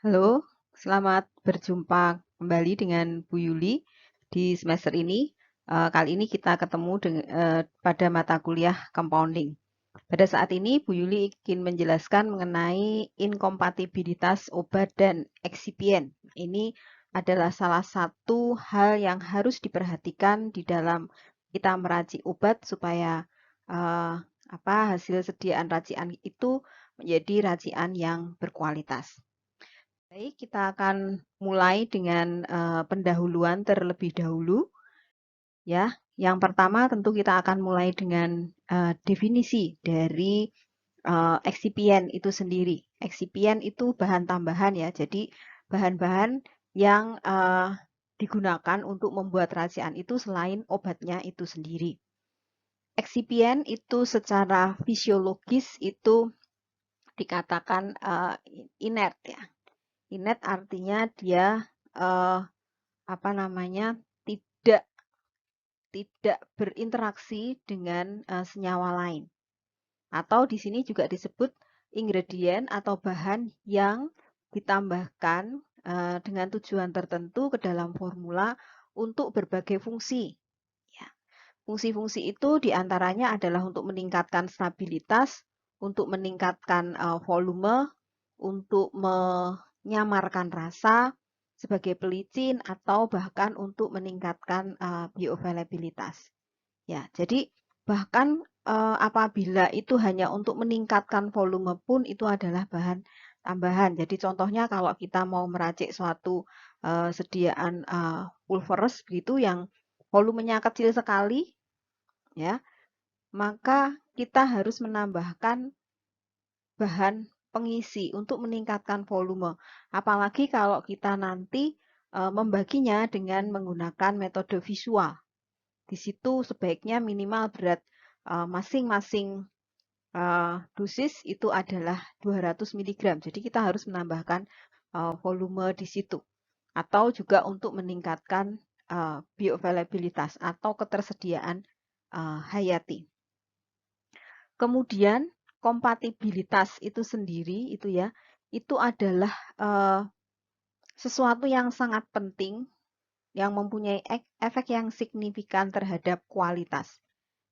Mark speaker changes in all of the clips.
Speaker 1: Halo, selamat berjumpa kembali dengan Bu Yuli di semester ini. Kali ini kita ketemu pada mata kuliah compounding. Pada saat ini, Bu Yuli ingin menjelaskan mengenai inkompatibilitas obat dan eksipien. Ini adalah salah satu hal yang harus diperhatikan di dalam kita meracik obat supaya hasil sediaan racikan itu menjadi racikan yang berkualitas. Baik, kita akan mulai dengan pendahuluan terlebih dahulu, ya. Yang pertama tentu kita akan mulai dengan definisi dari eksipien itu sendiri. Eksipien itu bahan tambahan ya, jadi bahan-bahan yang digunakan untuk membuat racikan itu selain obatnya itu sendiri. Eksipien itu secara fisiologis itu dikatakan inert ya. Inert artinya dia eh, apa namanya tidak tidak berinteraksi dengan senyawa lain. Atau di sini juga disebut ingredient atau bahan yang ditambahkan dengan tujuan tertentu ke dalam formula untuk berbagai fungsi. Ya. Fungsi-fungsi itu diantaranya adalah untuk meningkatkan stabilitas, untuk meningkatkan volume, untuk menyamarkan rasa sebagai pelicin atau bahkan untuk meningkatkan bioavailabilitas. Ya, jadi bahkan apabila itu hanya untuk meningkatkan volume pun itu adalah bahan tambahan. Jadi contohnya kalau kita mau meracik suatu sediaan pulveres begitu yang volumenya kecil sekali, ya, maka kita harus menambahkan bahan pengisi untuk meningkatkan volume. Apalagi kalau kita nanti membaginya dengan menggunakan metode visual. Di situ sebaiknya minimal berat masing-masing dosis itu adalah 200 mg. Jadi kita harus menambahkan volume di situ. Atau juga untuk meningkatkan bioavailabilitas atau ketersediaan hayati. Kemudian kompatibilitas itu sendiri itu ya, itu adalah sesuatu yang sangat penting yang mempunyai efek yang signifikan terhadap kualitas.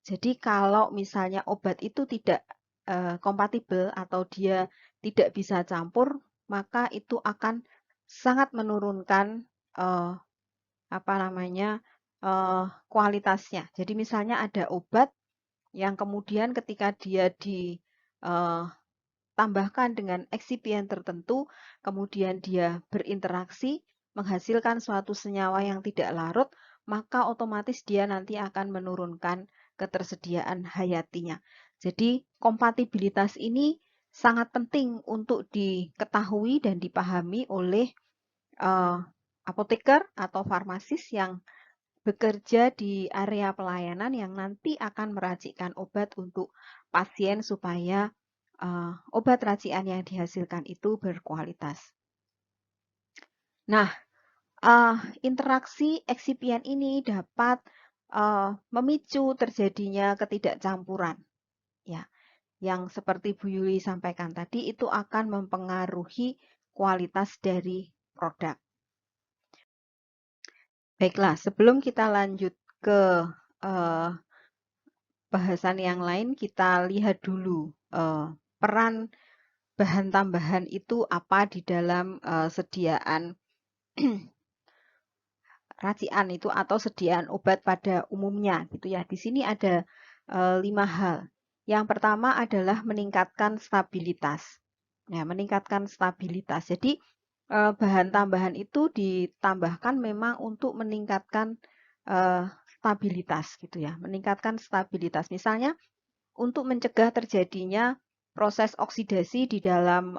Speaker 1: Jadi kalau misalnya obat itu tidak kompatibel atau dia tidak bisa campur, maka itu akan sangat menurunkan apa namanya kualitasnya. Jadi misalnya ada obat yang kemudian ketika dia ditambahkan dengan eksipien tertentu, kemudian dia berinteraksi, menghasilkan suatu senyawa yang tidak larut, maka otomatis dia nanti akan menurunkan ketersediaan hayatinya. Jadi kompatibilitas ini sangat penting untuk diketahui dan dipahami oleh apoteker atau farmasis yang bekerja di area pelayanan yang nanti akan meracikkan obat untuk pasien supaya obat racikan yang dihasilkan itu berkualitas. Nah, interaksi eksipien ini dapat memicu terjadinya ketidakcampuran. Ya, yang seperti Bu Yuli sampaikan tadi itu akan mempengaruhi kualitas dari produk. Baiklah, sebelum kita lanjut ke bahasan yang lain, kita lihat dulu peran bahan tambahan itu apa di dalam sediaan racikan itu atau sediaan obat pada umumnya gitu ya. Di sini ada 5 hal. Yang pertama adalah meningkatkan stabilitas. Ya, meningkatkan stabilitas. Jadi bahan tambahan itu ditambahkan memang untuk meningkatkan stabilitas gitu ya, meningkatkan stabilitas. Misalnya untuk mencegah terjadinya proses oksidasi di dalam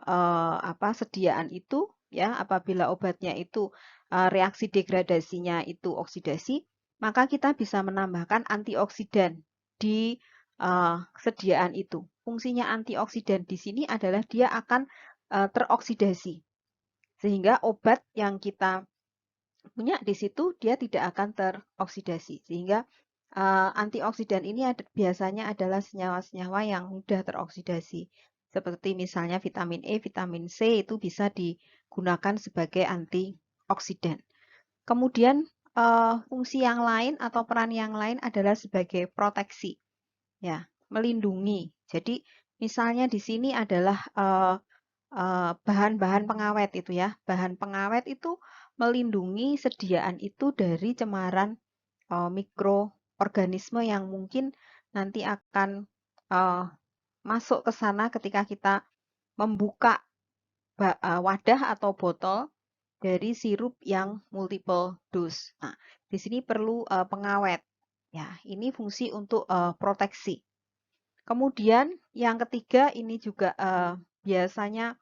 Speaker 1: sediaan itu ya, apabila obatnya itu reaksi degradasinya itu oksidasi, maka kita bisa menambahkan antioksidan di sediaan itu. Fungsinya antioksidan di sini adalah dia akan teroksidasi. Sehingga obat yang kita punya di situ dia tidak akan teroksidasi. Sehingga antioksidan ini biasanya adalah senyawa-senyawa yang mudah teroksidasi. seperti misalnya vitamin E, vitamin C itu bisa digunakan sebagai antioksidan. Kemudian fungsi yang lain atau peran yang lain adalah sebagai proteksi, ya, melindungi. Jadi misalnya di sini adalah bahan-bahan pengawet itu ya, bahan pengawet itu melindungi sediaan itu dari cemaran mikroorganisme yang mungkin nanti akan masuk ke sana ketika kita membuka wadah atau botol dari sirup yang multiple dose. Nah, di sini perlu pengawet. Ya, ini fungsi untuk proteksi. Kemudian yang ketiga ini juga biasanya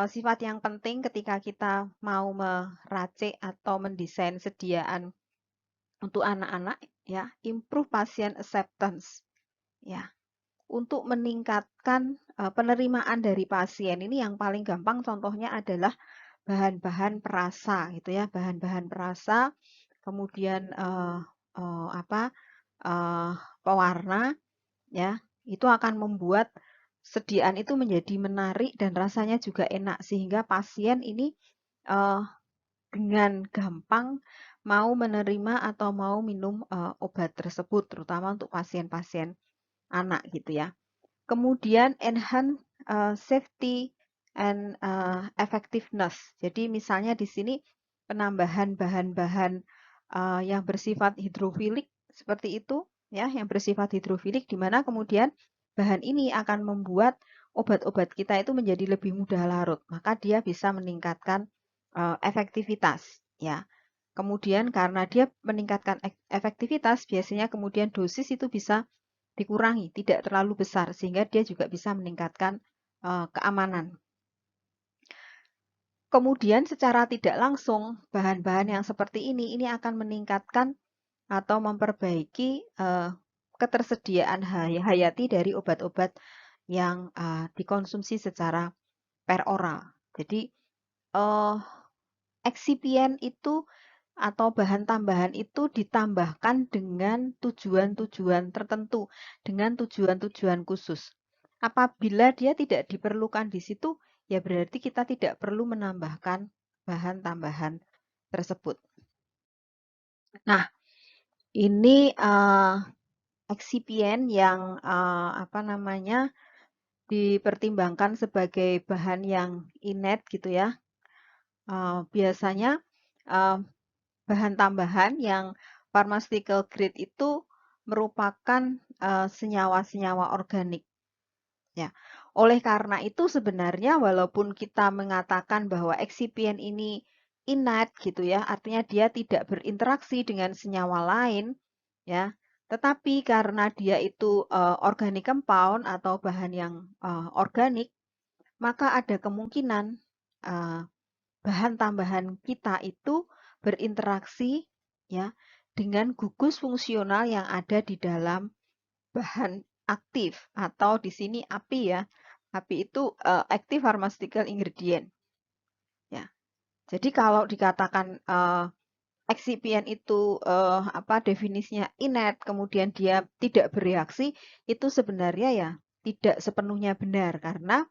Speaker 1: sifat yang penting ketika kita mau meracik atau mendesain sediaan untuk anak-anak, ya, improve patient acceptance, ya, untuk meningkatkan penerimaan dari pasien. Ini yang paling gampang contohnya adalah bahan-bahan perasa gitu ya, bahan-bahan perasa, kemudian pewarna, ya, itu akan membuat sediaan itu menjadi menarik dan rasanya juga enak sehingga pasien ini dengan gampang mau menerima atau mau minum obat tersebut, terutama untuk pasien-pasien anak gitu ya. Kemudian enhance safety and effectiveness. Jadi misalnya di sini penambahan bahan-bahan yang bersifat hidrofilik seperti itu ya, yang bersifat hidrofilik di mana kemudian bahan ini akan membuat obat-obat kita itu menjadi lebih mudah larut. Maka dia bisa meningkatkan efektivitas ya. Kemudian karena dia meningkatkan efektivitas, biasanya kemudian dosis itu bisa dikurangi, tidak terlalu besar, sehingga dia juga bisa meningkatkan keamanan. Kemudian secara tidak langsung, bahan-bahan yang seperti ini akan meningkatkan atau memperbaiki ketersediaan hayati dari obat-obat yang dikonsumsi secara peroral. Jadi eksipien itu atau bahan tambahan itu ditambahkan dengan tujuan-tujuan tertentu, dengan tujuan-tujuan khusus. Apabila dia tidak diperlukan di situ, ya berarti kita tidak perlu menambahkan bahan tambahan tersebut. Nah, ini eksipien yang dipertimbangkan sebagai bahan yang inet gitu ya. Biasanya bahan tambahan yang pharmaceutical grade itu merupakan senyawa-senyawa organik. Ya. Oleh karena itu sebenarnya walaupun kita mengatakan bahwa eksipien ini inert gitu ya, artinya dia tidak berinteraksi dengan senyawa lain, ya. Tetapi karena dia itu organic compound atau bahan yang organik, maka ada kemungkinan bahan tambahan kita itu berinteraksi ya dengan gugus fungsional yang ada di dalam bahan aktif atau di sini API ya. API itu active pharmaceutical ingredient. Ya. Jadi kalau dikatakan eksipien itu definisinya inert kemudian dia tidak bereaksi, itu sebenarnya ya tidak sepenuhnya benar karena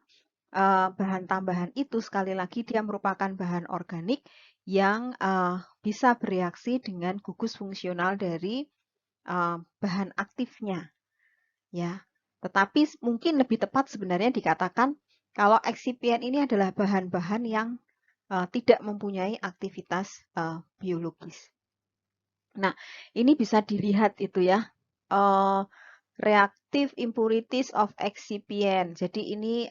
Speaker 1: bahan tambahan itu sekali lagi dia merupakan bahan organik yang bisa bereaksi dengan gugus fungsional dari bahan aktifnya, ya. Tetapi mungkin lebih tepat sebenarnya dikatakan kalau eksipien ini adalah bahan-bahan yang tidak mempunyai aktivitas biologis. Nah, ini bisa dilihat itu ya. Reactive impurities of excipient. Jadi ini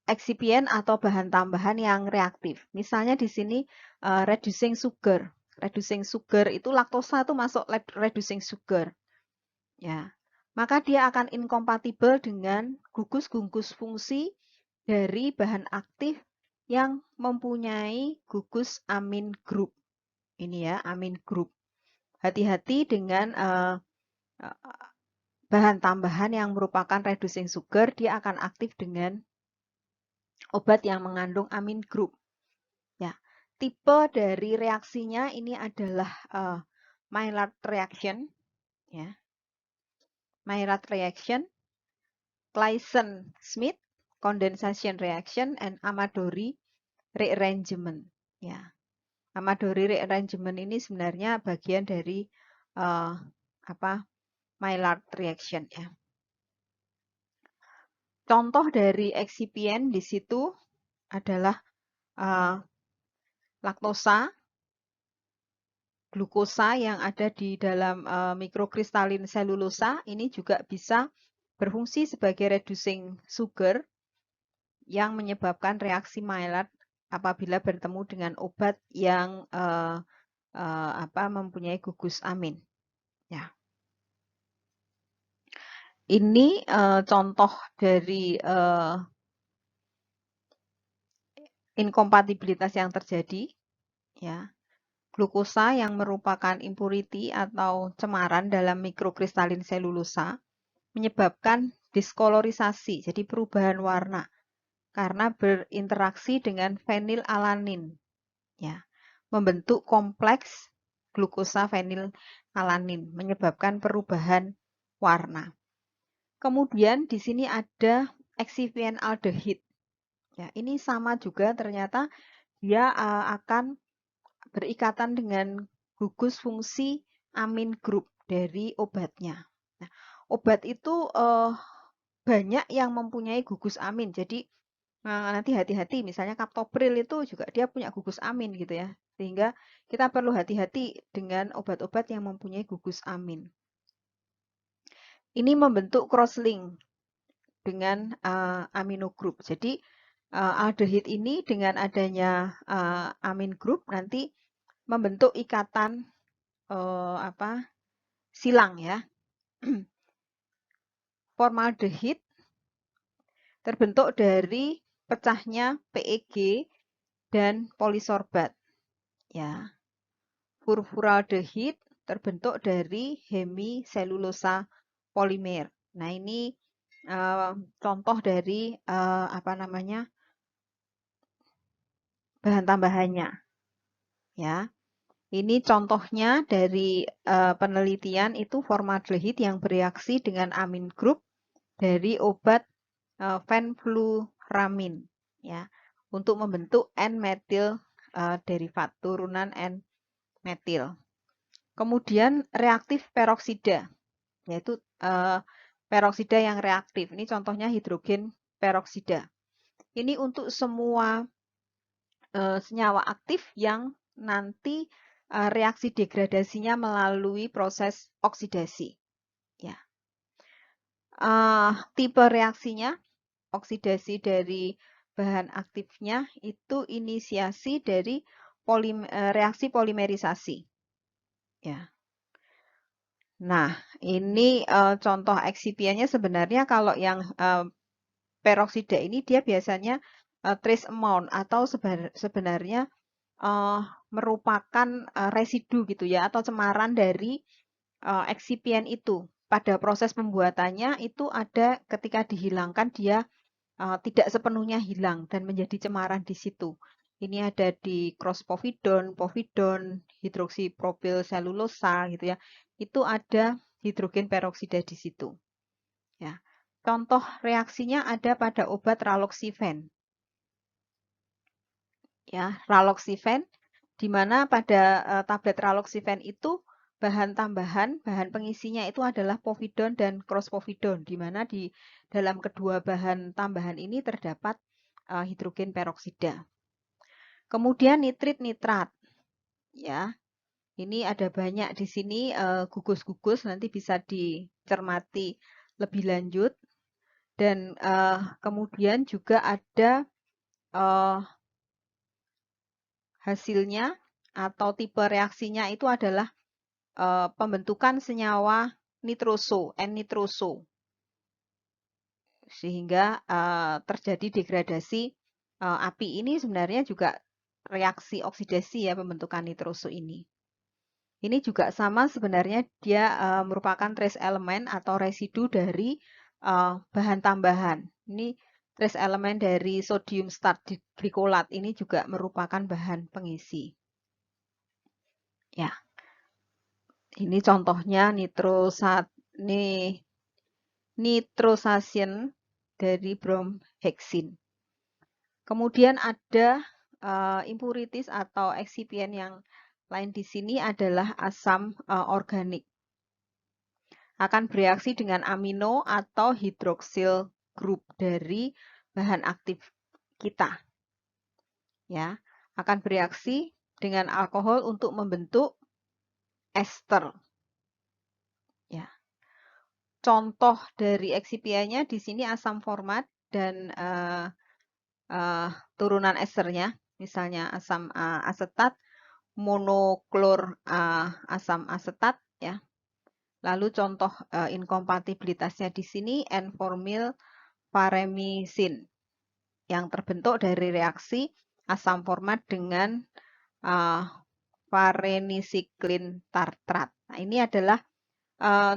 Speaker 1: eksipien atau bahan tambahan yang reaktif. Misalnya di sini reducing sugar. Reducing sugar itu laktosa itu masuk reducing sugar. Ya. Maka dia akan inkompatibel dengan gugus-gugus fungsi dari bahan aktif yang mempunyai gugus amin group. Ini ya, amin group. Hati-hati dengan bahan tambahan yang merupakan reducing sugar, dia akan aktif dengan obat yang mengandung amin group. Ya, tipe dari reaksinya ini adalah Maillard reaction. ya. Maillard reaction, Claisen-Smith condensation reaction, and Amadori rearrangement. Ya, Amadori rearrangement ini sebenarnya bagian dari Maillard reaction ya. Contoh dari eksipien di situ adalah laktosa, glukosa yang ada di dalam mikrokristalin selulosa ini juga bisa berfungsi sebagai reducing sugar yang menyebabkan reaksi Maillard apabila bertemu dengan obat yang mempunyai gugus amin. Ya. Ini contoh dari inkompatibilitas yang terjadi, ya. Glukosa yang merupakan impurity atau cemaran dalam mikrokristalin selulosa menyebabkan diskolorisasi, jadi perubahan warna karena berinteraksi dengan fenilalanin, ya, membentuk kompleks glukosa fenilalanin, menyebabkan perubahan warna. Kemudian di sini ada eksipien aldehid. Ya, ini sama juga ternyata dia akan berikatan dengan gugus fungsi amin group dari obatnya. Nah, obat itu banyak yang mempunyai gugus amin. Jadi nanti hati-hati, misalnya kaptopril itu juga dia punya gugus amin gitu ya. Sehingga kita perlu hati-hati dengan obat-obat yang mempunyai gugus amin. Ini membentuk crosslink dengan amino group. Jadi aldehid ini dengan adanya amin group nanti membentuk ikatan silang ya. Formaldehid terbentuk dari pecahnya PEG dan polisorbat. Ya. Furfuraldehid terbentuk dari hemiselulosa polimer. Nah, ini contoh dari bahan tambahannya. Ya. Ini contohnya dari penelitian itu formaldehid yang bereaksi dengan amin group dari obat fenfluramin ya untuk membentuk N-metil derivat turunan N-metil. Kemudian reaktif peroksida yaitu peroksida yang reaktif. Ini contohnya hidrogen peroksida. Ini untuk semua senyawa aktif yang nanti reaksi degradasinya melalui proses oksidasi. Ya. Tipe reaksinya, oksidasi dari bahan aktifnya itu inisiasi dari reaksi polimerisasi. Ya. Nah, ini contoh eksipiannya sebenarnya kalau yang peroksida ini dia biasanya trace amount atau sebenarnya merupakan residu gitu ya atau cemaran dari eksipien itu. Pada proses pembuatannya itu ada ketika dihilangkan dia tidak sepenuhnya hilang dan menjadi cemaran di situ. Ini ada di cross-povidone, povidone, hidroksipropil selulosa gitu ya. Itu ada hidrogen peroksida di situ. Ya. Contoh reaksinya ada pada obat raloxifen. Ya, raloxifen di mana pada tablet raloxifen itu bahan tambahan, bahan pengisinya itu adalah povidone dan cross-povidone, di mana di dalam kedua bahan tambahan ini terdapat hidrogen peroksida. Kemudian nitrit nitrat, ya, ini ada banyak di sini gugus-gugus, nanti bisa dicermati lebih lanjut. Dan kemudian juga ada hasilnya atau tipe reaksinya itu adalah pembentukan senyawa nitroso, N-nitroso. Sehingga terjadi degradasi api ini sebenarnya juga reaksi oksidasi ya pembentukan nitroso ini. Ini juga sama sebenarnya dia merupakan trace element atau residu dari bahan tambahan. Ini trace element dari sodium start glikolat ini juga merupakan bahan pengisi. Ya. Ini contohnya nitrosation dari bromhexin. Kemudian ada impurities atau excipient yang lain di sini adalah asam organik. Akan bereaksi dengan amino atau hidroksil group dari bahan aktif kita. Ya, akan bereaksi dengan alkohol untuk membentuk ester. Ya. Contoh dari eksipiennya di sini asam format dan turunan esternya, misalnya asam asetat, monoklor asam asetat, ya. Lalu contoh inkompatibilitasnya di sini N-formyl paremisin yang terbentuk dari reaksi asam format dengan varenisiklin tartrat. Nah, ini adalah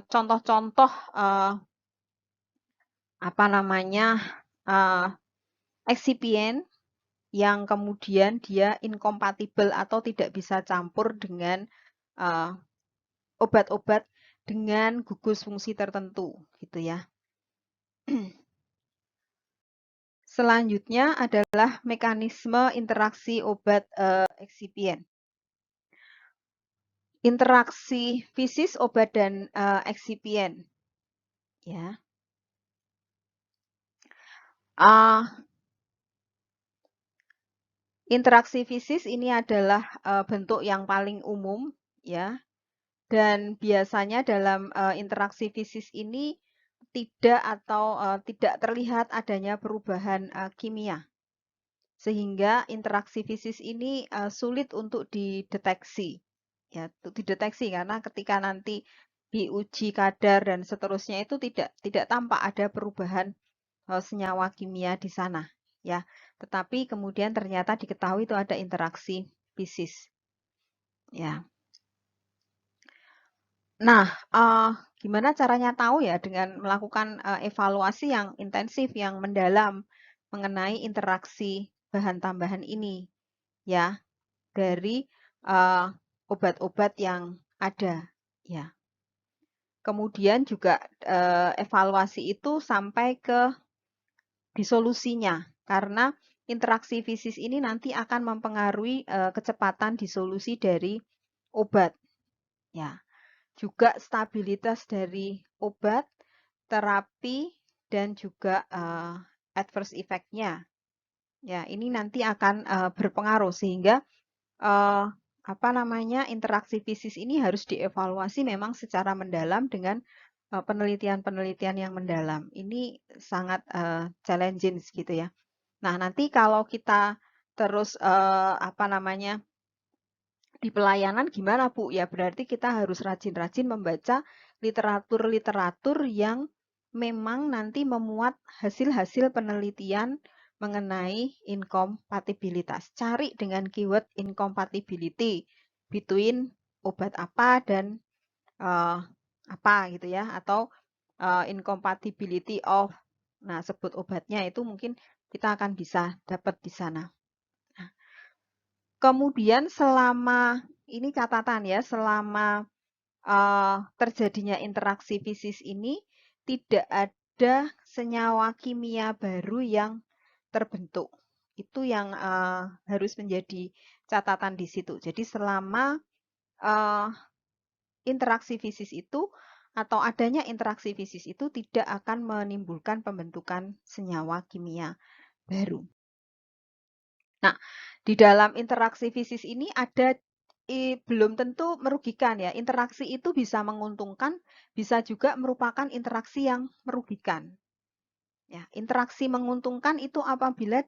Speaker 1: contoh-contoh eksipien yang kemudian dia inkompatibel atau tidak bisa campur dengan obat-obat dengan gugus fungsi tertentu, gitu ya. Selanjutnya adalah mekanisme interaksi obat eksipien. Interaksi fisis obat dan eksipien. Ya. Interaksi fisis ini adalah bentuk yang paling umum, ya. Dan biasanya dalam interaksi fisis ini tidak terlihat adanya perubahan kimia. Sehingga interaksi fisis ini sulit untuk dideteksi. Ya, untuk dideteksi karena ketika nanti diuji kadar dan seterusnya itu tidak tampak ada perubahan senyawa kimia di sana, ya. Tetapi kemudian ternyata diketahui itu ada interaksi fisis. Ya. Nah, gimana caranya tahu ya dengan melakukan evaluasi yang intensif, yang mendalam mengenai interaksi bahan tambahan ini, ya, dari obat-obat yang ada, ya. Kemudian juga evaluasi itu sampai ke disolusinya, karena interaksi fisis ini nanti akan mempengaruhi kecepatan disolusi dari obat, ya. Juga stabilitas dari obat, terapi, dan juga adverse effect-nya. Ya, ini nanti akan berpengaruh sehingga interaksi fisis ini harus dievaluasi memang secara mendalam dengan penelitian-penelitian yang mendalam. Ini sangat challenging gitu ya. Nah, nanti kalau kita terus di pelayanan gimana Bu? Ya berarti kita harus rajin-rajin membaca literatur-literatur yang memang nanti memuat hasil-hasil penelitian mengenai inkompatibilitas. Cari dengan keyword incompatibility between obat apa dan apa gitu ya, atau incompatibility of, nah sebut obatnya itu mungkin kita akan bisa dapat di sana. Kemudian ini catatan ya, selama terjadinya interaksi fisis ini tidak ada senyawa kimia baru yang terbentuk. Itu yang harus menjadi catatan di situ. Jadi selama interaksi fisis itu atau adanya interaksi fisis itu tidak akan menimbulkan pembentukan senyawa kimia baru. Nah, di dalam interaksi fisis ini ada belum tentu merugikan ya. Interaksi itu bisa menguntungkan, bisa juga merupakan interaksi yang merugikan. Ya, interaksi menguntungkan itu apabila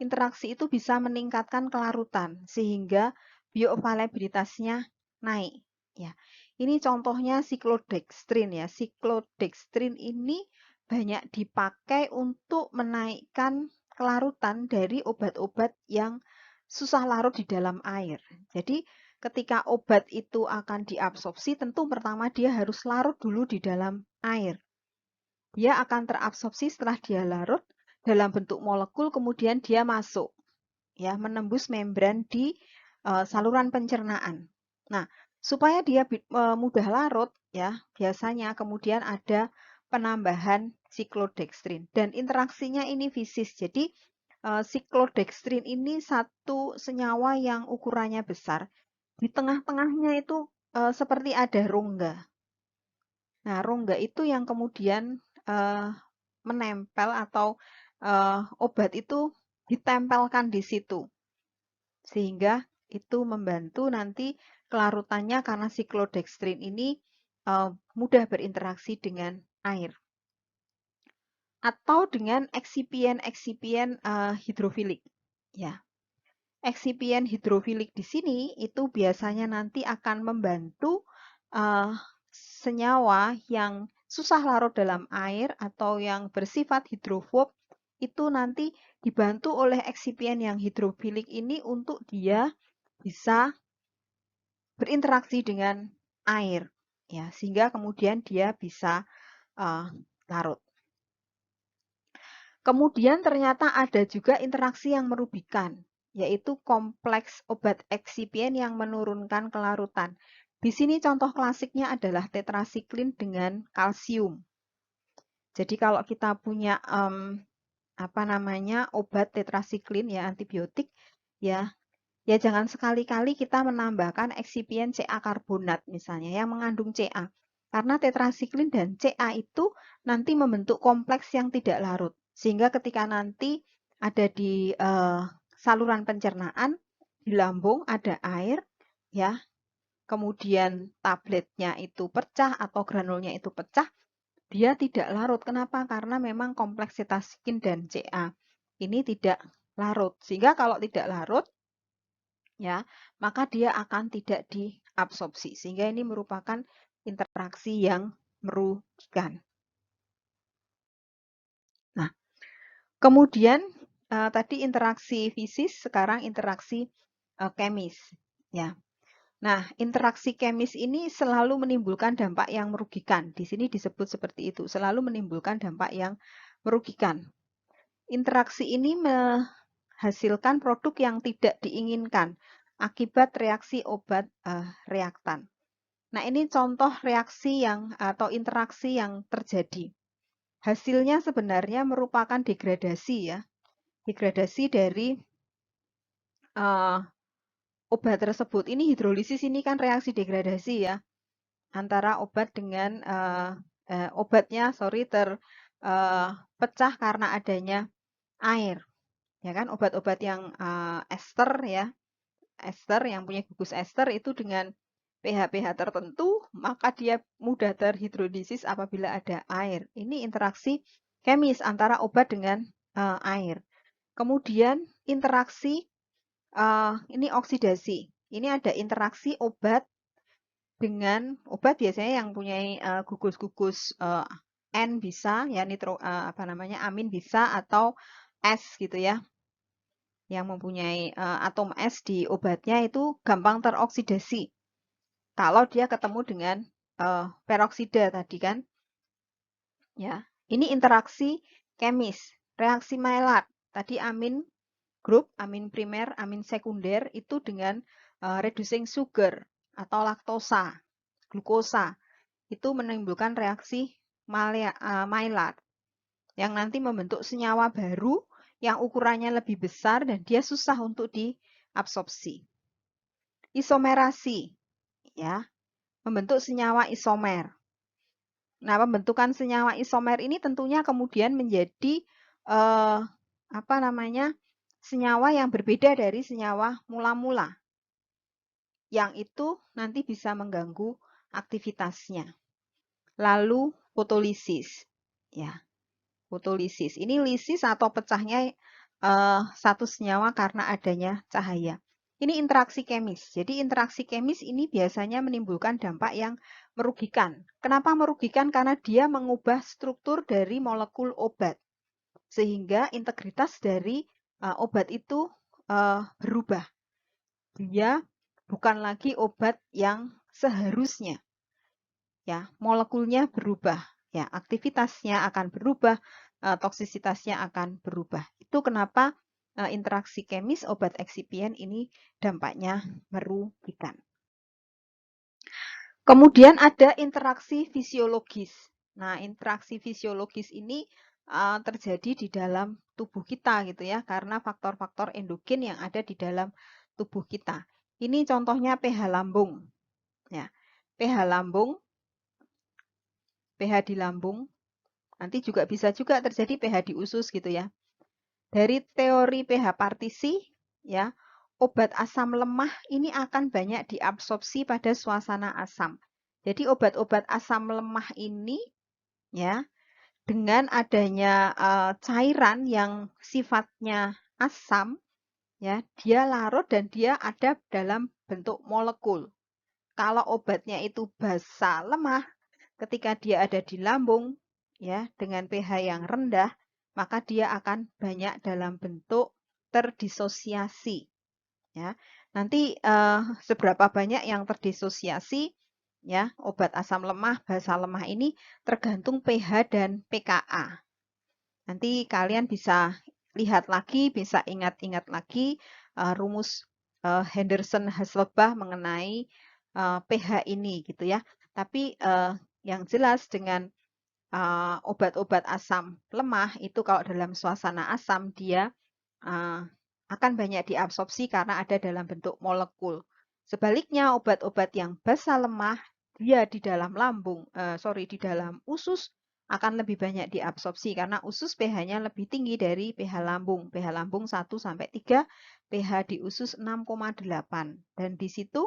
Speaker 1: interaksi itu bisa meningkatkan kelarutan sehingga bioavailabilitasnya naik. Ya, ini contohnya siklodextrin ya. Siklodextrin ini banyak dipakai untuk menaikkan kelarutan dari obat-obat yang susah larut di dalam air. Jadi ketika obat itu akan diabsorpsi, tentu pertama dia harus larut dulu di dalam air. Dia akan terabsorpsi setelah dia larut dalam bentuk molekul, kemudian dia masuk, ya, menembus membran di saluran pencernaan. Nah, Supaya dia mudah larut ya, biasanya kemudian ada penambahan siklodextrin dan interaksinya ini fisis. Jadi siklodextrin ini satu senyawa yang ukurannya besar. Di tengah-tengahnya itu seperti ada rongga. Nah, rongga itu yang kemudian menempel atau obat itu ditempelkan di situ. Sehingga itu membantu nanti kelarutannya karena siklodextrin ini mudah berinteraksi dengan air. Atau dengan eksipien-eksipien hidrofilik. Ya. Eksipien hidrofilik di sini itu biasanya nanti akan membantu senyawa yang susah larut dalam air atau yang bersifat hidrofob itu nanti dibantu oleh eksipien yang hidrofilik ini untuk dia bisa berinteraksi dengan air, ya, sehingga kemudian dia bisa larut. Kemudian ternyata ada juga interaksi yang merugikan, yaitu kompleks obat eksipien yang menurunkan kelarutan. Di sini contoh klasiknya adalah tetrasiklin dengan kalsium. Jadi kalau kita punya obat tetrasiklin ya antibiotik ya jangan sekali-kali kita menambahkan eksipien Ca karbonat misalnya yang mengandung Ca. Karena tetrasiklin dan Ca itu nanti membentuk kompleks yang tidak larut. Sehingga ketika nanti ada di saluran pencernaan, di lambung ada air, ya, kemudian tabletnya itu pecah atau granulnya itu pecah, dia tidak larut. Kenapa? Karena memang kompleks tetrasiklin dan Ca ini tidak larut. Sehingga kalau tidak larut, ya, maka dia akan tidak diabsorpsi. Sehingga ini merupakan interaksi yang merugikan. Nah, kemudian tadi interaksi fisis, sekarang interaksi kemis. Ya. Nah, interaksi kemis ini selalu menimbulkan dampak yang merugikan. Di sini disebut seperti itu, selalu menimbulkan dampak yang merugikan. Interaksi ini menghasilkan produk yang tidak diinginkan akibat reaksi obat reaktan. Nah, ini contoh reaksi atau interaksi yang terjadi. Hasilnya sebenarnya merupakan degradasi ya. Degradasi dari obat tersebut. Ini hidrolisis ini kan reaksi degradasi ya. Antara obat dengan obatnya terpecah karena adanya air. Ya kan, obat-obat yang ester ya. Ester yang punya gugus ester itu dengan pH-pH tertentu, maka dia mudah terhidrolisis apabila ada air. Ini interaksi kemis antara obat dengan air. Kemudian interaksi ini oksidasi. Ini ada interaksi obat dengan obat biasanya yang punya gugus-gugus N bisa ya amin bisa atau S gitu ya. Yang mempunyai atom S di obatnya itu gampang teroksidasi. Kalau dia ketemu dengan peroksida tadi kan. Ya, ini interaksi kemis, reaksi Maillard. Tadi amin grup, amin primer, amin sekunder itu dengan reducing sugar atau laktosa, glukosa. Itu menimbulkan reaksi Maillard yang nanti membentuk senyawa baru yang ukurannya lebih besar dan dia susah untuk diabsorpsi. Isomerasi, ya, membentuk senyawa isomer. Nah, pembentukan senyawa isomer ini tentunya kemudian menjadi senyawa yang berbeda dari senyawa mula-mula. Yang itu nanti bisa mengganggu aktivitasnya. Lalu fotolisis. Ya. Fotolisis. Ini lisis atau pecahnya satu senyawa karena adanya cahaya. Ini interaksi kemis. Jadi interaksi kemis ini biasanya menimbulkan dampak yang merugikan. Kenapa merugikan? Karena dia mengubah struktur dari molekul obat. Sehingga integritas dari obat itu berubah. Dia bukan lagi obat yang seharusnya. Ya, molekulnya berubah. Ya, aktivitasnya akan berubah, toksisitasnya akan berubah. Itu kenapa interaksi kemis obat eksipien ini dampaknya merugikan. Kemudian ada interaksi fisiologis. Nah, interaksi fisiologis ini terjadi di dalam tubuh kita gitu ya, karena faktor-faktor endogen yang ada di dalam tubuh kita. Ini contohnya pH lambung. Ya, pH lambung, pH di lambung, nanti juga bisa juga terjadi pH di usus gitu ya. Dari teori pH partisi, ya, obat asam lemah ini akan banyak diabsorpsi pada suasana asam. Jadi obat-obat asam lemah ini, ya, dengan adanya cairan yang sifatnya asam, ya, dia larut dan dia ada dalam bentuk molekul. Kalau obatnya itu basa lemah, ketika dia ada di lambung, ya, dengan pH yang rendah, maka dia akan banyak dalam bentuk terdisosiasi. Ya, nanti seberapa banyak yang terdisosiasi, ya, obat asam lemah, basa lemah ini tergantung pH dan pKa. Nanti kalian bisa lihat lagi, bisa ingat-ingat lagi rumus Henderson-Hasselbalch mengenai pH ini gitu ya. Tapi yang jelas dengan obat-obat asam lemah itu kalau dalam suasana asam dia akan banyak diabsorpsi karena ada dalam bentuk molekul. Sebaliknya obat-obat yang basa lemah dia di dalam di dalam usus akan lebih banyak diabsorpsi karena usus pH-nya lebih tinggi dari pH lambung. pH lambung 1 sampai 3, pH di usus 6,8. Dan di situ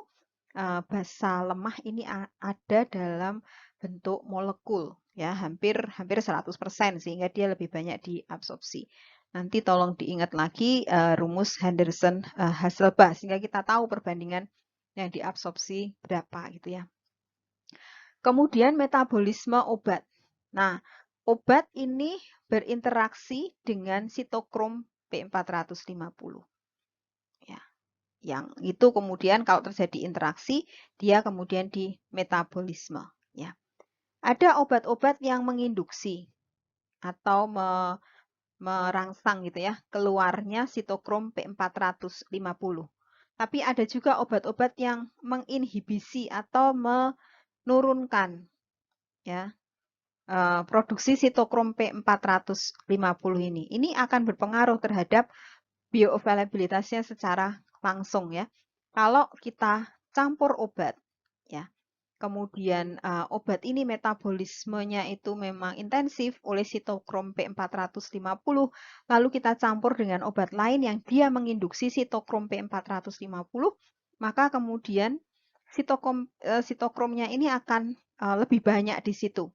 Speaker 1: basa lemah ini ada dalam bentuk molekul ya, hampir 100% sehingga dia lebih banyak diabsorpsi. Nanti tolong diingat lagi rumus Henderson-Hasselbalch sehingga kita tahu perbandingan yang diabsorpsi berapa gitu ya. Kemudian metabolisme obat. Nah, obat ini berinteraksi dengan sitokrom P450. Ya, yang itu kemudian kalau terjadi interaksi, dia kemudian di metabolisme. Ya. Ada obat-obat yang menginduksi atau merangsang gitu ya, keluarnya sitokrom P450. Tapi ada juga obat-obat yang menginhibisi atau menurunkan ya produksi sitokrom P450 ini. Ini akan berpengaruh terhadap bioavailabilitasnya secara langsung ya. Kalau kita campur obat ya, kemudian obat ini metabolismenya itu memang intensif oleh sitokrom P450, lalu kita campur dengan obat lain yang dia menginduksi sitokrom P450, maka kemudian sitokromnya ini akan lebih banyak di situ.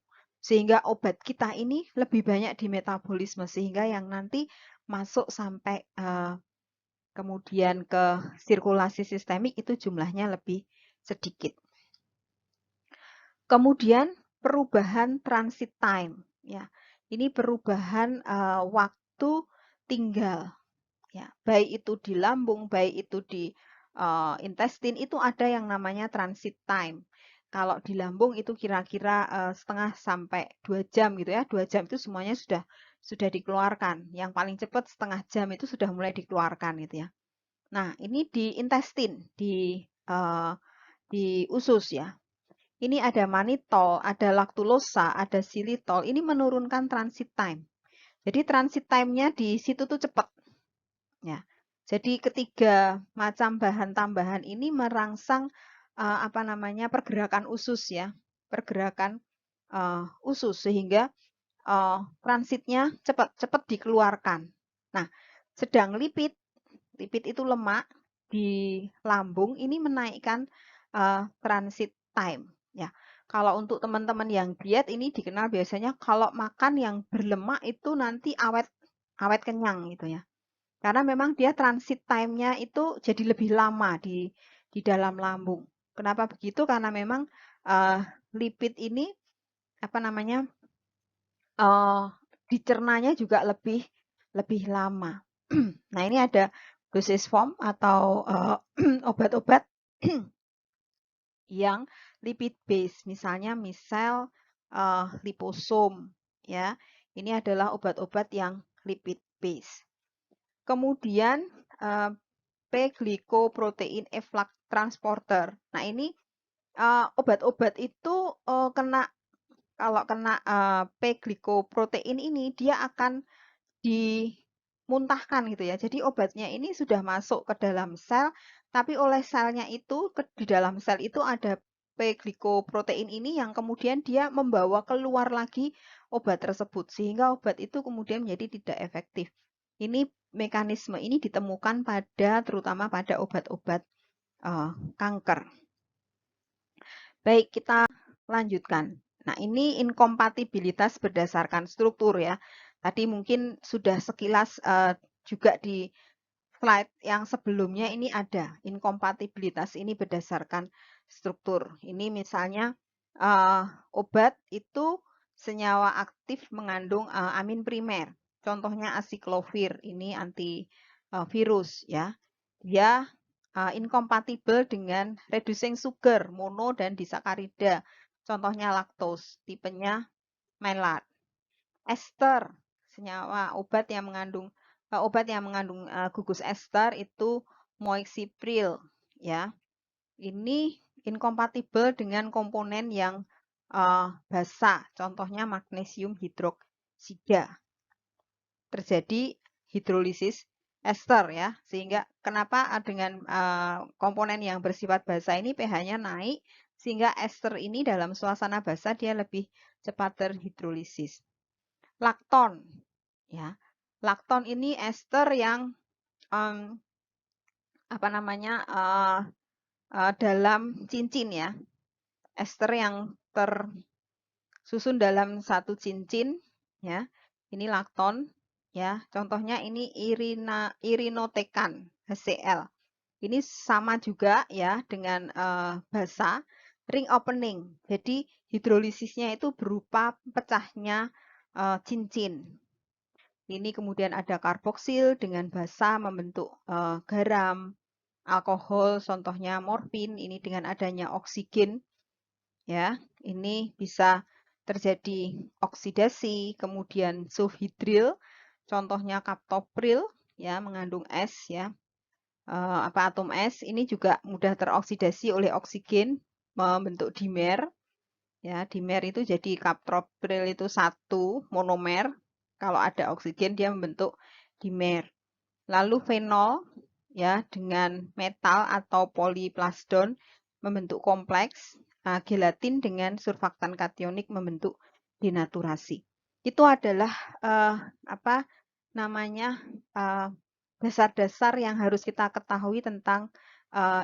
Speaker 1: Sehingga obat kita ini lebih banyak di metabolisme, sehingga yang nanti masuk sampai kemudian ke sirkulasi sistemik itu jumlahnya lebih sedikit. Kemudian perubahan transit time, ya. Ini perubahan waktu tinggal, ya. Baik itu di lambung, baik itu di intestin itu ada yang namanya transit time. Kalau di lambung itu kira-kira setengah sampai 2 jam gitu ya. 2 jam itu semuanya sudah dikeluarkan. Yang paling cepat setengah jam itu sudah mulai dikeluarkan gitu ya. Nah, ini di intestin, di usus ya. Ini ada manitol, ada laktulosa, ada xilitol. Ini menurunkan transit time. Jadi transit time-nya di situ tuh cepat. Ya. Jadi ketiga macam bahan tambahan ini merangsang pergerakan usus ya, pergerakan usus sehingga transitnya cepat dikeluarkan. Nah, sedang lipid itu lemak di lambung ini menaikkan transit time. Ya, kalau untuk teman-teman yang diet ini dikenal biasanya kalau makan yang berlemak itu nanti awet kenyang gitu ya. Karena memang dia transit time-nya itu jadi lebih lama di dalam lambung. Kenapa begitu? Karena memang lipid ini dicernanya juga lebih lama. Nah, ini ada dosis form atau obat-obat yang lipid base, misalnya misal liposum ya. Ini adalah obat-obat yang lipid base. Kemudian P-glycoprotein efflux transporter. Nah, ini obat-obat itu kalau kena P-glikoprotein ini dia akan dimuntahkan gitu ya. Jadi obatnya ini sudah masuk ke dalam sel, tapi oleh selnya itu di dalam sel itu ada P-glikoprotein ini yang kemudian dia membawa keluar lagi obat tersebut sehingga obat itu kemudian menjadi tidak efektif. Ini mekanisme ini ditemukan terutama pada obat-obat kanker. Baik, kita lanjutkan. Nah, ini inkompatibilitas berdasarkan struktur ya. Tadi mungkin sudah sekilas juga di slide yang sebelumnya ini ada inkompatibilitas ini berdasarkan struktur. Ini misalnya obat itu senyawa aktif mengandung amin primer. Contohnya asiklovir, ini antivirus ya. Dia inkompatibel dengan reducing sugar, mono dan disakarida. Contohnya laktose, tipenya Maillard. Ester, senyawa obat yang mengandung gugus ester itu moixipril ya. Ini inkompatibel dengan komponen yang basa, contohnya magnesium hidroksida. Terjadi hidrolisis ester ya, sehingga kenapa dengan komponen yang bersifat basa ini pH-nya naik, sehingga ester ini dalam suasana basa dia lebih cepat terhidrolisis. Lakton ya, lakton ini ester yang dalam cincin ya, ester yang tersusun dalam satu cincin ya. Ini lakton ya. Contohnya ini irinotekan HCl. Ini sama juga ya dengan basa, ring opening. Jadi hidrolisisnya itu berupa pecahnya cincin. Ini kemudian ada karboksil dengan basa membentuk garam, alkohol, contohnya morfin. Ini dengan adanya oksigen ya, ini bisa terjadi oksidasi, kemudian sulfhidril, contohnya kaptopril ya, mengandung es ya, atom es, ini juga mudah teroksidasi oleh oksigen, membentuk dimer ya, dimer itu jadi kaptopril itu satu monomer, kalau ada oksigen dia membentuk dimer. Lalu fenol ya dengan metal atau poliplasdon membentuk kompleks. Gelatin dengan surfaktan kationik membentuk denaturasi. Itu adalah dasar-dasar yang harus kita ketahui tentang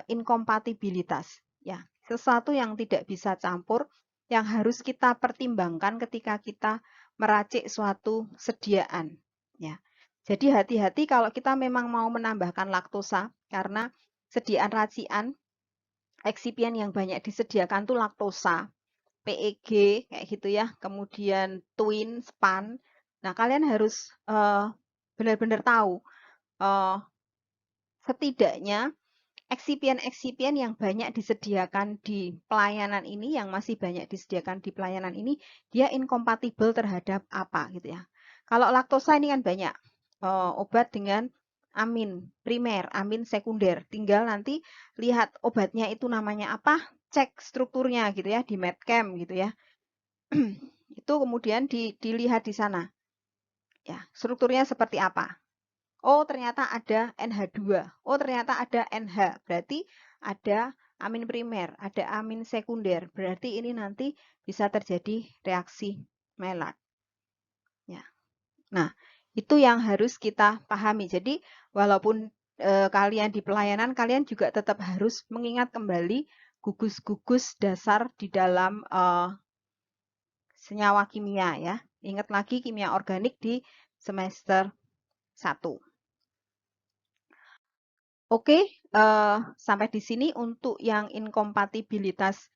Speaker 1: inkompatibilitas. Ya, sesuatu yang tidak bisa campur, yang harus kita pertimbangkan ketika kita meracik suatu sediaan. Ya, jadi hati-hati kalau kita memang mau menambahkan laktosa karena sediaan racian eksipien yang banyak disediakan tuh laktosa, PEG kayak gitu ya, kemudian twin, span. Nah, kalian harus benar-benar tahu setidaknya eksipien-eksipien yang banyak disediakan di pelayanan ini, yang masih banyak disediakan di pelayanan ini, dia inkompatibel terhadap apa gitu ya. Kalau laktosa ini kan banyak obat dengan amin primer, amin sekunder. Tinggal nanti lihat obatnya itu namanya apa, cek strukturnya gitu ya di Medchem gitu ya. Itu kemudian dilihat di sana. Ya, strukturnya seperti apa? Oh, ternyata ada NH2. Oh, ternyata ada NH. Berarti ada amin primer, ada amin sekunder. Berarti ini nanti bisa terjadi reaksi Maillard. Ya. Nah, itu yang harus kita pahami. Jadi, walaupun kalian di pelayanan, kalian juga tetap harus mengingat kembali gugus-gugus dasar di dalam senyawa kimia ya. Ingat lagi kimia organik di semester 1. Oke, sampai di sini untuk yang inkompatibilitas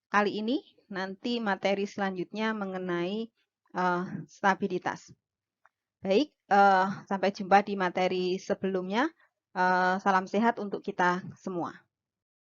Speaker 1: kali ini. Nanti materi selanjutnya mengenai stabilitas. Baik, sampai jumpa di materi sebelumnya. Salam sehat untuk kita semua.